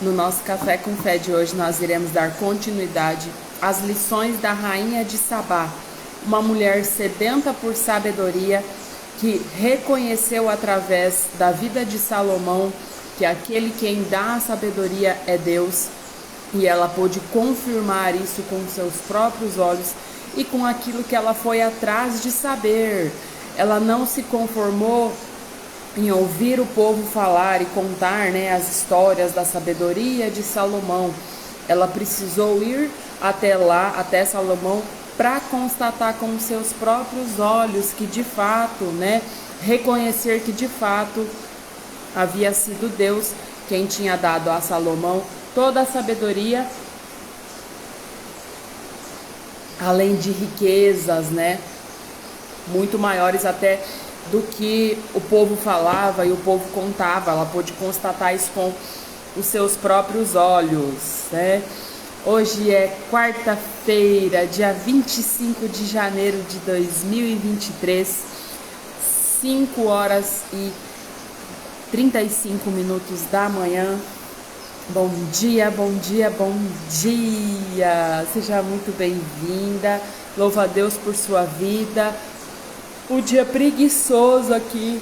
No nosso Café com Fé de hoje, nós iremos dar continuidade às lições da Rainha de Sabá, uma mulher sedenta por sabedoria que reconheceu através da vida de Salomão que aquele quem dá a sabedoria é Deus, e ela pôde confirmar isso com seus próprios olhos e com aquilo que ela foi atrás de saber. Ela não se conformou em ouvir o povo falar e contar, as histórias da sabedoria de Salomão. Ela precisou ir até lá, até Salomão, para constatar com os seus próprios olhos que de fato, reconhecer que de fato havia sido Deus quem tinha dado a Salomão toda a sabedoria, além de riquezas, muito maiores até do que o povo falava e o povo contava. Ela pôde constatar isso com os seus próprios olhos, Hoje é quarta-feira, dia 25 de janeiro de 2023, 5 horas e 35 minutos da manhã. Bom dia, bom dia, bom dia! Seja muito bem-vinda. Louva a Deus por sua vida. O dia preguiçoso aqui.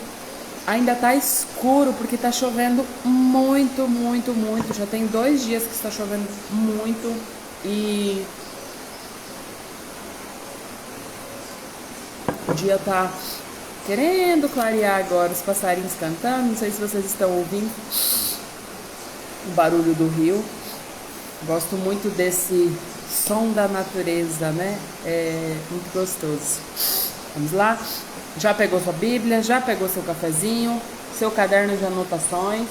Ainda tá escuro porque tá chovendo muito, muito, muito. Já tem 2 dias que está chovendo muito. E o dia tá querendo clarear agora. Os passarinhos cantando. Não sei se vocês estão ouvindo o barulho do rio. Gosto muito desse som da natureza, É muito gostoso. Vamos lá? Já pegou sua Bíblia? Já pegou seu cafezinho? Seu caderno de anotações?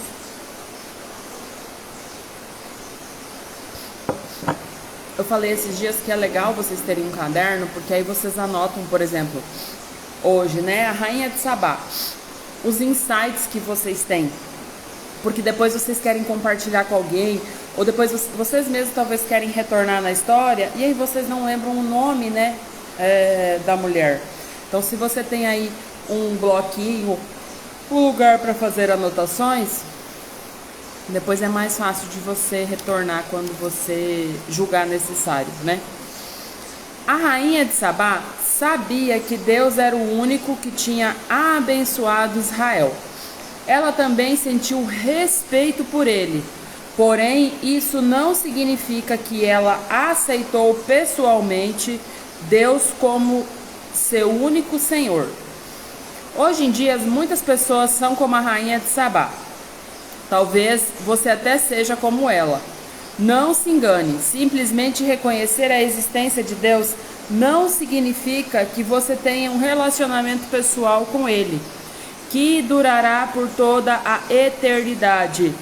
Eu falei esses dias que é legal vocês terem um caderno, porque aí vocês anotam, por exemplo, hoje, a Rainha de Sabá, os insights que vocês têm, porque depois vocês querem compartilhar com alguém, ou depois vocês mesmos talvez querem retornar na história, e aí vocês não lembram o nome, da mulher. Então, se você tem aí um bloquinho, um lugar para fazer anotações, depois é mais fácil de você retornar quando você julgar necessário, A Rainha de Sabá sabia que Deus era o único que tinha abençoado Israel. Ela também sentiu respeito por ele, porém isso não significa que ela aceitou pessoalmente Deus como seu único Senhor. Hoje em dia, muitas pessoas são como a Rainha de Sabá. Talvez você até seja como ela. Não se engane, simplesmente reconhecer a existência de Deus não significa que você tenha um relacionamento pessoal com Ele, que durará por toda a eternidade.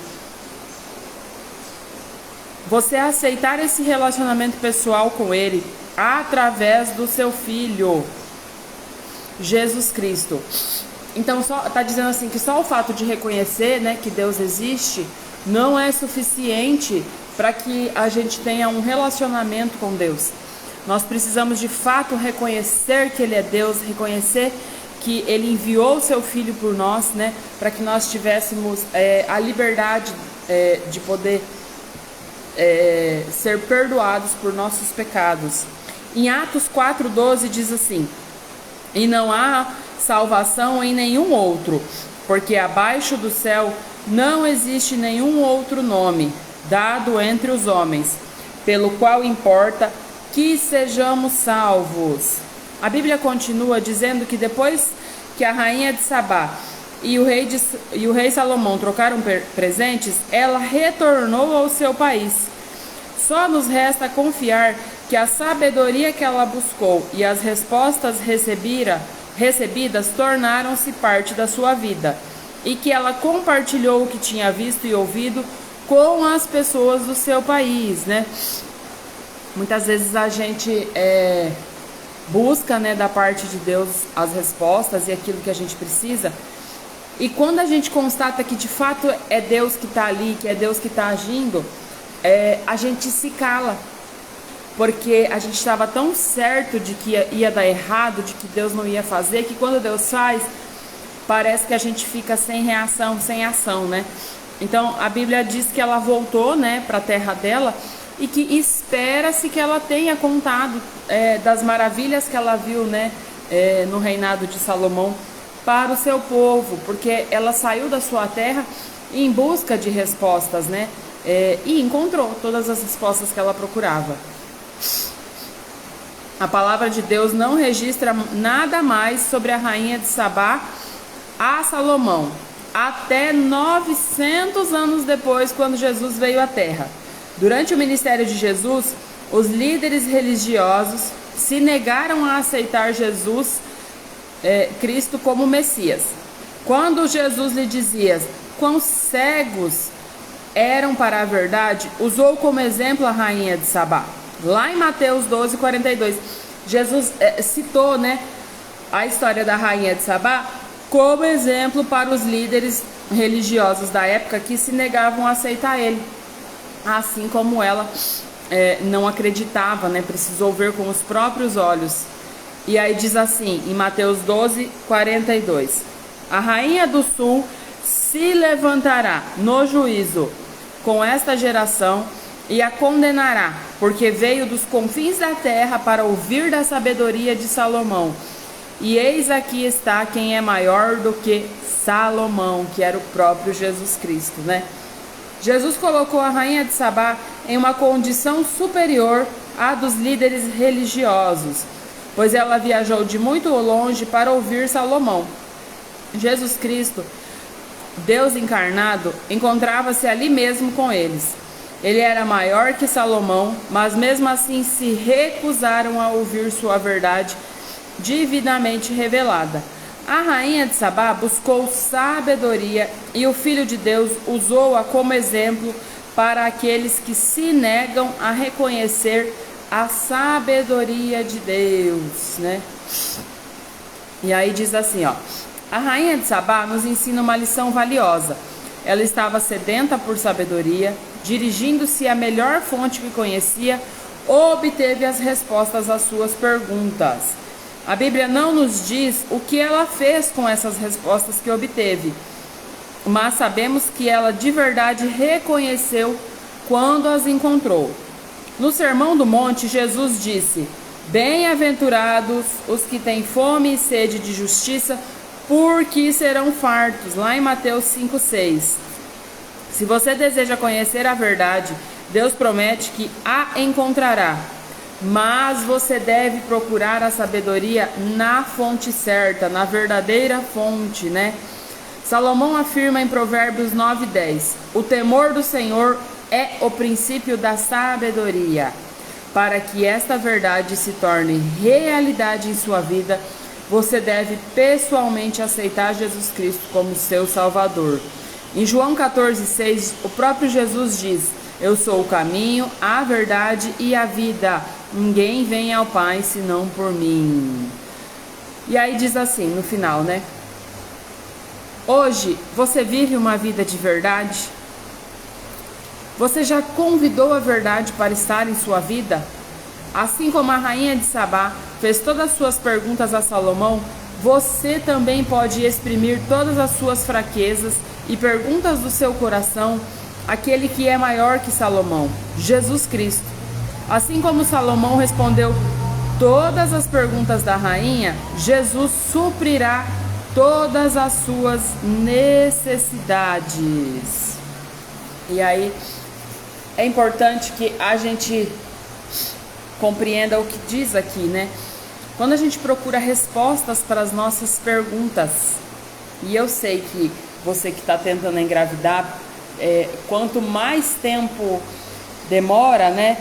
Você aceitar esse relacionamento pessoal com Ele através do seu Filho, Jesus Cristo. Então, está dizendo assim que só o fato de reconhecer, que Deus existe, não é suficiente para que a gente tenha um relacionamento com Deus. Nós precisamos de fato reconhecer que Ele é Deus, reconhecer que Ele enviou o seu Filho por nós, para que nós tivéssemos a liberdade de poder ser perdoados por nossos pecados. Em Atos 4:12 diz assim: e não há salvação em nenhum outro, porque abaixo do céu não existe nenhum outro nome dado entre os homens, pelo qual importa que sejamos salvos. A Bíblia continua dizendo que depois que a Rainha de Sabá e o rei Salomão trocaram presentes, ela retornou ao seu país. Só nos resta confiar que a sabedoria que ela buscou e as respostas recebidas tornaram-se parte da sua vida, e que ela compartilhou o que tinha visto e ouvido com as pessoas do seu país, Muitas vezes a gente busca, da parte de Deus as respostas e aquilo que a gente precisa, e quando a gente constata que de fato é Deus que está ali, que é Deus que está agindo, a gente se cala, porque a gente estava tão certo de que ia dar errado, de que Deus não ia fazer, que quando Deus faz, parece que a gente fica sem reação, sem ação, Então a Bíblia diz que ela voltou, né, para a terra dela e que espera-se que ela tenha contado das maravilhas que ela viu, né, no reinado de Salomão para o seu povo, porque ela saiu da sua terra em busca de respostas, né, e encontrou todas as respostas que ela procurava. A palavra de Deus não registra nada mais sobre a rainha de Sabá a Salomão, até 900 anos depois, quando Jesus veio à terra. Durante o ministério de Jesus, os líderes religiosos se negaram a aceitar Jesus Cristo como Messias. Quando Jesus lhe dizia quão cegos eram para a verdade, usou como exemplo a rainha de Sabá. Lá em Mateus 12:42, Jesus citou, né, a história da rainha de Sabá como exemplo para os líderes religiosos da época que se negavam a aceitar ele, assim como ela não acreditava, né, precisou ver com os próprios olhos. E aí diz assim, em Mateus 12:42, a rainha do sul se levantará no juízo com esta geração e a condenará, porque veio dos confins da terra para ouvir da sabedoria de Salomão. E eis aqui está quem é maior do que Salomão, que era o próprio Jesus Cristo, né? Jesus colocou a rainha de Sabá em uma condição superior à dos líderes religiosos, pois ela viajou de muito longe para ouvir Salomão. Jesus Cristo, Deus encarnado, encontrava-se ali mesmo com eles. Ele era maior que Salomão, mas mesmo assim se recusaram a ouvir sua verdade divinamente revelada. A rainha de Sabá buscou sabedoria e o Filho de Deus usou-a como exemplo para aqueles que se negam a reconhecer a sabedoria de Deus, né? E aí diz assim, ó: a rainha de Sabá nos ensina uma lição valiosa. Ela estava sedenta por sabedoria, dirigindo-se à melhor fonte que conhecia, obteve as respostas às suas perguntas. A Bíblia não nos diz o que ela fez com essas respostas que obteve, mas sabemos que ela de verdade reconheceu quando as encontrou. No Sermão do Monte, Jesus disse: bem-aventurados os que têm fome e sede de justiça, porque serão fartos, lá em Mateus 5:6. Se você deseja conhecer a verdade, Deus promete que a encontrará. Mas você deve procurar a sabedoria na fonte certa, na verdadeira fonte, né? Salomão afirma em Provérbios 9:10: o temor do Senhor é o princípio da sabedoria. Para que esta verdade se torne realidade em sua vida, você deve pessoalmente aceitar Jesus Cristo como seu Salvador. Em João 14:6, o próprio Jesus diz: eu sou o caminho, a verdade e a vida. Ninguém vem ao Pai senão por mim. E aí diz assim, no final, né? Hoje, você vive uma vida de verdade? Você já convidou a verdade para estar em sua vida? Assim como a rainha de Sabá fez todas as suas perguntas a Salomão, você também pode exprimir todas as suas fraquezas e perguntas do seu coração àquele que é maior que Salomão, Jesus Cristo. Assim como Salomão respondeu todas as perguntas da rainha, Jesus suprirá todas as suas necessidades. E aí é importante que a gente compreenda o que diz aqui, né? Quando a gente procura respostas para as nossas perguntas, e eu sei que você que está tentando engravidar, quanto mais tempo demora, né?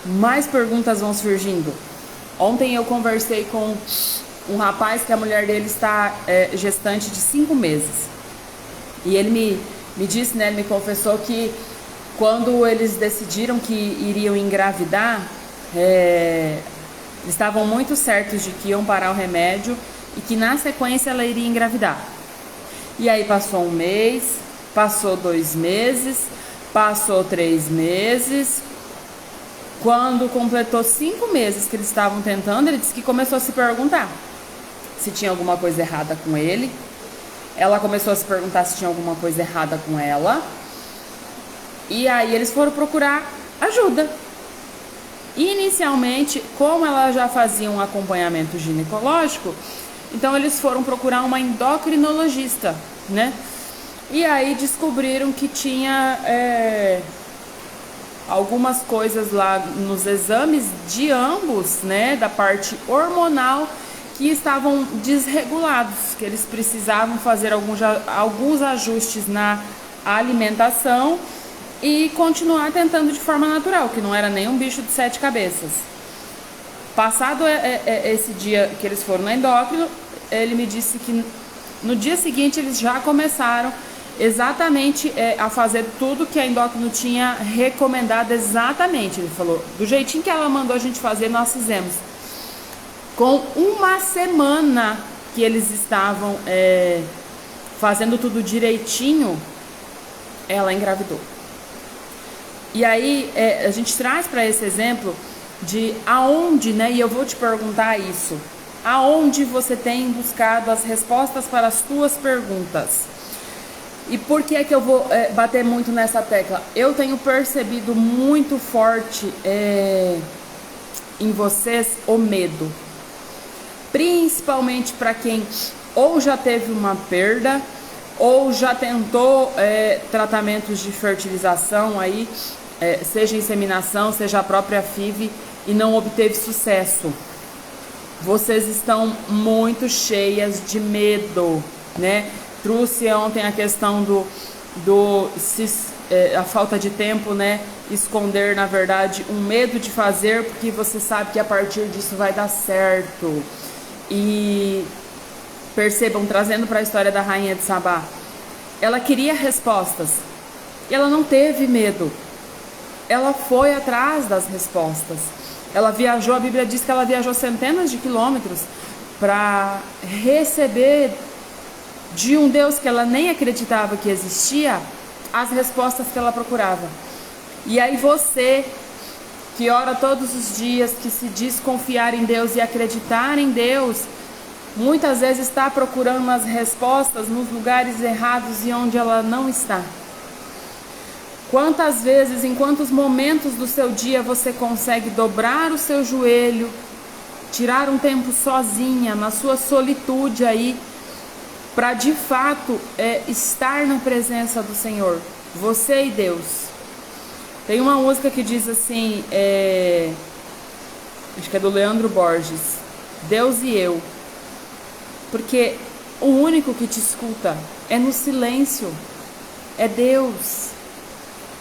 Mais perguntas vão surgindo. Ontem eu conversei com um rapaz que a mulher dele está gestante de 5 meses. E ele me disse, né, ele me confessou que quando eles decidiram que iriam engravidar, eles estavam muito certos de que iam parar o remédio e que na sequência ela iria engravidar. E aí passou 1 mês, passou 2 meses, passou 3 meses. Quando completou 5 meses que eles estavam tentando, ele disse que começou a se perguntar se tinha alguma coisa errada com ele, Ela começou a se perguntar se tinha alguma coisa errada com ela. E aí eles foram procurar ajuda. Inicialmente, como ela já fazia um acompanhamento ginecológico, então eles foram procurar uma endocrinologista, né? E aí descobriram que tinha algumas coisas lá nos exames de ambos, né, da parte hormonal, que estavam desregulados, que eles precisavam fazer alguns ajustes na alimentação e continuar tentando de forma natural, que não era nem um bicho de 7 cabeças. Passado esse dia que eles foram na endócrino, ele me disse que no dia seguinte eles já começaram exatamente a fazer tudo que a endócrino tinha recomendado exatamente. Ele falou, do jeitinho que ela mandou a gente fazer, nós fizemos. Com uma semana que eles estavam fazendo tudo direitinho, ela engravidou. E aí a gente traz para esse exemplo de aonde, né? E eu vou te perguntar isso. Aonde você tem buscado as respostas para as suas perguntas? E por que é que eu vou bater muito nessa tecla? Eu tenho percebido muito forte em vocês o medo. Principalmente para quem ou já teve uma perda, ou já tentou tratamentos de fertilização aí, seja inseminação, seja a própria FIV, e não obteve sucesso. Vocês estão muito cheias de medo, né? Trouxe ontem a questão a falta de tempo, né? Esconder, na verdade, um medo de fazer, porque você sabe que a partir disso vai dar certo. E percebam, trazendo para a história da rainha de Sabá, ela queria respostas e ela não teve medo. Ela foi atrás das respostas. Ela viajou, a Bíblia diz que ela viajou centenas de quilômetros para receber de um Deus que ela nem acreditava que existia as respostas que ela procurava. E aí você, que ora todos os dias, que se diz confiar em Deus e acreditar em Deus, muitas vezes está procurando as respostas nos lugares errados e onde ela não está. Quantas vezes, em quantos momentos do seu dia você consegue dobrar o seu joelho, tirar um tempo sozinha, na sua solitude aí, para de fato estar na presença do Senhor, você e Deus. Tem uma música que diz assim, acho que é do Leandro Borges, Deus e eu. Porque o único que te escuta é no silêncio, é Deus.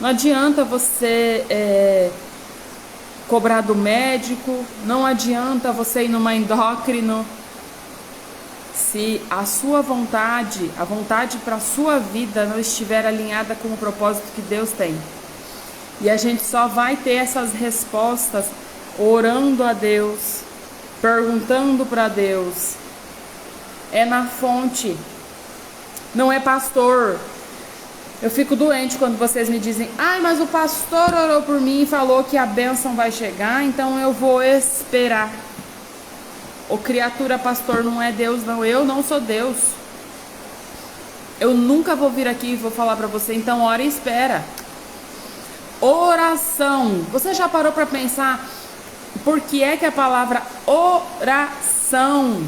Não adianta você cobrar do médico, não adianta você ir numa endócrino, se a sua vontade, a vontade para a sua vida não estiver alinhada com o propósito que Deus tem. E a gente só vai ter essas respostas orando a Deus, perguntando para Deus. É na fonte, não é pastor. Eu fico doente quando vocês me dizem, ai, mas o pastor orou por mim e falou que a bênção vai chegar, então eu vou esperar. O criatura pastor não é Deus, não. Eu não sou Deus. Eu nunca vou vir aqui e vou falar para você, então ora e espera. Oração. Você já parou para pensar por que é que a palavra oração,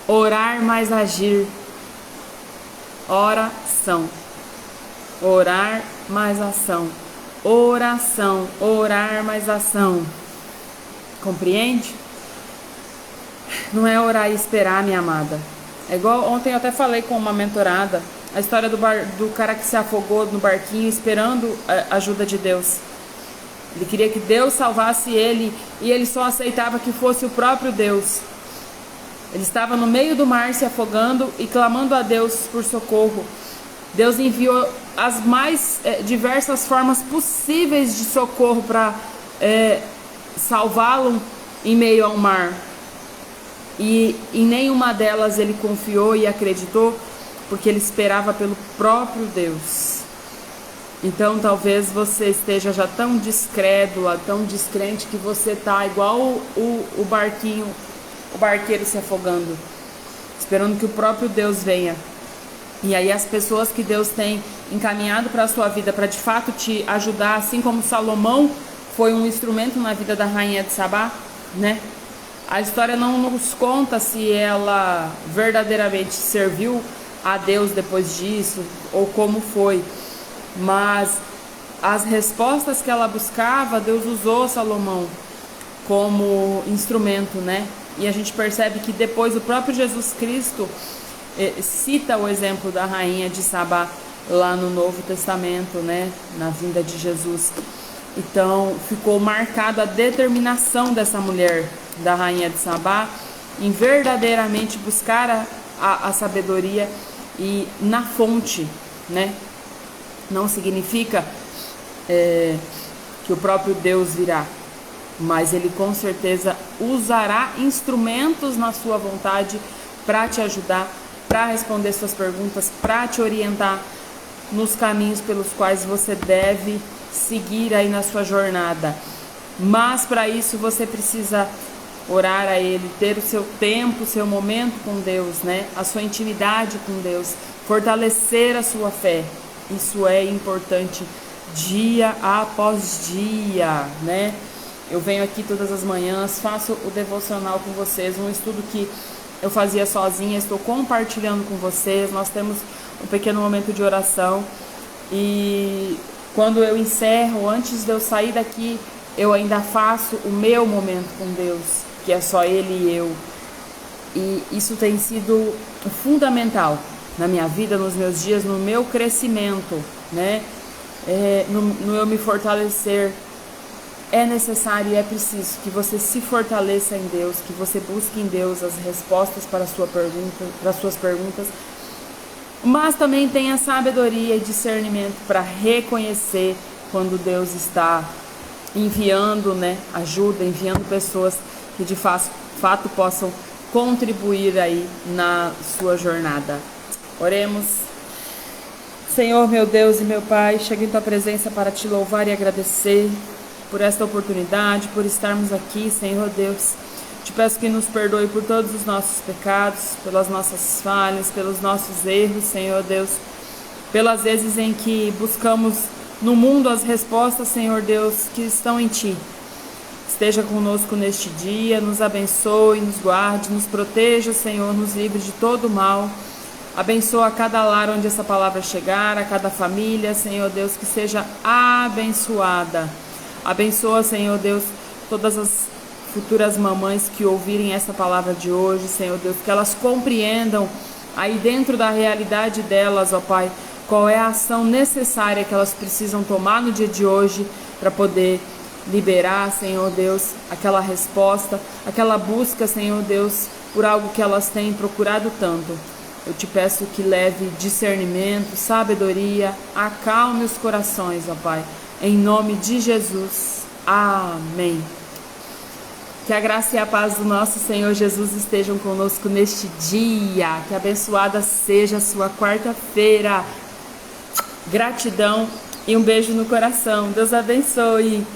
orar mais agir, oração, orar mais ação, oração, orar mais ação, compreende? Não é orar e esperar, minha amada. É igual ontem eu até falei com uma mentorada, a história do cara que se afogou no barquinho esperando a ajuda de Deus. Ele queria que Deus salvasse ele e ele só aceitava que fosse o próprio Deus. Ele estava no meio do mar se afogando e clamando a Deus por socorro. Deus enviou as mais diversas formas possíveis de socorro para salvá-lo em meio ao mar. E em nenhuma delas ele confiou e acreditou, porque ele esperava pelo próprio Deus. Então talvez você esteja já tão descrédula, tão descrente, que você está igual o barquinho o barqueiro se afogando, esperando que o próprio Deus venha. E aí as pessoas que Deus tem encaminhado para a sua vida, para de fato te ajudar, assim como Salomão foi um instrumento na vida da rainha de Sabá, né? A história não nos conta se ela verdadeiramente serviu a Deus depois disso, ou como foi. Mas as respostas que ela buscava, Deus usou Salomão como instrumento, né? E a gente percebe que depois o próprio Jesus Cristo cita o exemplo da rainha de Sabá lá no Novo Testamento, né? Na vinda de Jesus. Então ficou marcada a determinação dessa mulher, da rainha de Sabá, em verdadeiramente buscar a sabedoria e na fonte, né? Não significa que o próprio Deus virá, mas Ele com certeza usará instrumentos na sua vontade para te ajudar, para responder suas perguntas, para te orientar nos caminhos pelos quais você deve seguir aí na sua jornada. Mas para isso você precisa orar a Ele, ter o seu tempo, o seu momento com Deus, né? A sua intimidade com Deus, fortalecer a sua fé. Isso é importante dia após dia, né? Eu venho aqui todas as manhãs, faço o devocional com vocês, um estudo que eu fazia sozinha, estou compartilhando com vocês. Nós temos um pequeno momento de oração e quando eu encerro, antes de eu sair daqui, eu ainda faço o meu momento com Deus, que é só Ele e eu. E isso tem sido fundamental na minha vida, nos meus dias, no meu crescimento, né? No eu me fortalecer. É necessário e é preciso que você se fortaleça em Deus, que você busque em Deus as respostas para as suas perguntas, mas também tenha sabedoria e discernimento para reconhecer quando Deus está enviando, né, ajuda, enviando pessoas que de fato possam contribuir aí na sua jornada. Oremos. Senhor, meu Deus e meu Pai, chego em Tua presença para Te louvar e agradecer por esta oportunidade, por estarmos aqui, Senhor Deus. Te peço que nos perdoe por todos os nossos pecados, pelas nossas falhas, pelos nossos erros, Senhor Deus, pelas vezes em que buscamos no mundo as respostas, Senhor Deus, que estão em Ti. Esteja conosco neste dia, nos abençoe, nos guarde, nos proteja, Senhor, nos livre de todo o mal. Abençoa cada lar onde essa palavra chegar, a cada família, Senhor Deus, que seja abençoada. Abençoa, Senhor Deus, todas as futuras mamães que ouvirem essa palavra de hoje, Senhor Deus, que elas compreendam aí dentro da realidade delas, ó Pai, qual é a ação necessária que elas precisam tomar no dia de hoje para poder liberar, Senhor Deus, aquela resposta, aquela busca, Senhor Deus, por algo que elas têm procurado tanto. Eu te peço que leve discernimento, sabedoria, acalme os corações, ó Pai. Em nome de Jesus. Amém. Que a graça e a paz do nosso Senhor Jesus estejam conosco neste dia. Que abençoada seja a sua quarta-feira. Gratidão e um beijo no coração. Deus abençoe.